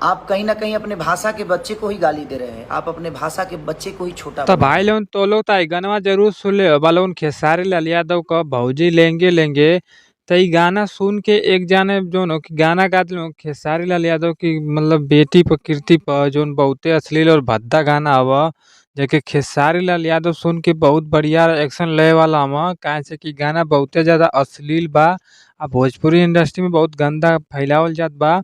आप कहीं ना कहीं अपने भाषा के बच्चे को ही गाली दे रहे हैं, आप अपने भाषा के बच्चे को ही छोटा तो बना भाई रहे हैं। लोन तो लोग तो गाना जरूर सुन ले बालोन खेसारी लाल यादव का भौजी लेंगे लेंगे। तो ये गाना सुन के एक जाने जो नो कि गाना गाते लोग खेसारी लाल यादव की मतलब बेटी पर कीर्ति पर जो बहुते अश्लील और भद्दा गाना हवा। जेके खेसारी लाल यादव सुन के बहुत बढ़िया एक्शन ले वाला हम काहे से कि गाना बहुते ज्यादा अश्लील बा। आ भोजपुरी इंडस्ट्री में बहुत गंदा फैलावल जात बा।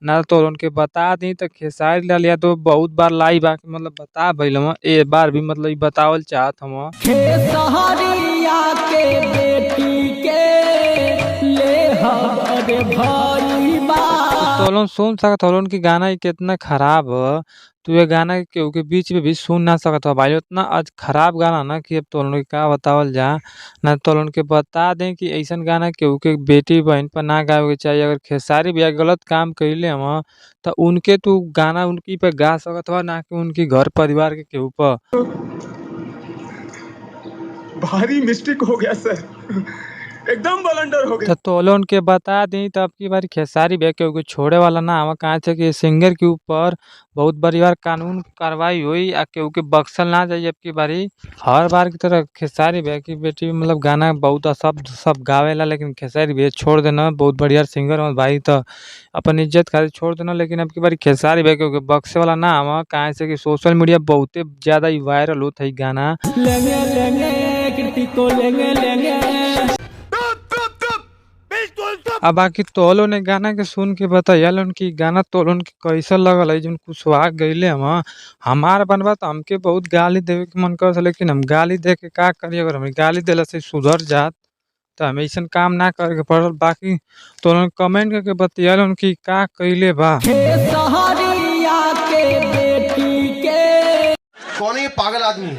ना तो उनके बता दी तो खेसारी लाल यादव बहुत बार लाई बा कि मतलब बता भइल हम ए बार भी मतलब ई बतावल चाहत हम। खेसहरिया के बेटी के ले हमारे भाई बा। तो लोग सुन सकत हो कि गाना ही कितना खराब ह। तू ये गाना के केहू के बीच में भी सुन ना सकत हो भाई इतना आज खराब गाना ना कि अब तो लोग के का बतावल जा। ना तो लोग के बता दें कि ऐसन गाना केहू के बेटी बहन पर ना गावे के चाहिए। अगर खेसारी भैया गलत काम कइले हम तो उनके तू गाना उनकी पे गा सकत हो ना कि उनकी घर परिवार के केहू पर। भारी मिस्टेक हो गया सर, एकदम ब्लंडर हो गया। तो लोन के बता दी तो अब की बार खेसारी भैया के छोड़े वाला ना हम कहाँ से कि सिंगर के ऊपर बहुत बड़ी बार कानून कार्रवाई हुई आ केहू के बख्शल ना जाइए अब की बारी। हर बार की तरह खेसारी भैया की बेटी मतलब गाना बहुत शब्द सब गावेला लेकिन खेसारी भैया छोड़ देना बहुत बढ़िया सिंगर और भाई तो अपन इज्जत खातिर छोड़ देना। लेकिन अब की बारी खेसारी भैया के बख्शे वाला ना हम कहाँ से कि सोशल मीडिया बहुते ज्यादा ही वायरल होता है गाना। लेंगे लेंगे कीर्ति को लेंगे लेंगे। अब बाकी तोलो ने गाना के सुन के बताया कि गाना तोलन के कैसा लगल है जो कुशवाहा गईले हम हमार बनबा तो हमके बहुत गाली देवे के मन कर लेकिन हम गाली दे के का करिए अगर हम गाली देला से सुधर जात तो हम ऐसा काम ना करे के पड़ल। बाकी तोलन कमेंट करके बतियालन कि का कइले बा। खेसहरिया के बेटी के कौन है ये पागल आदमी?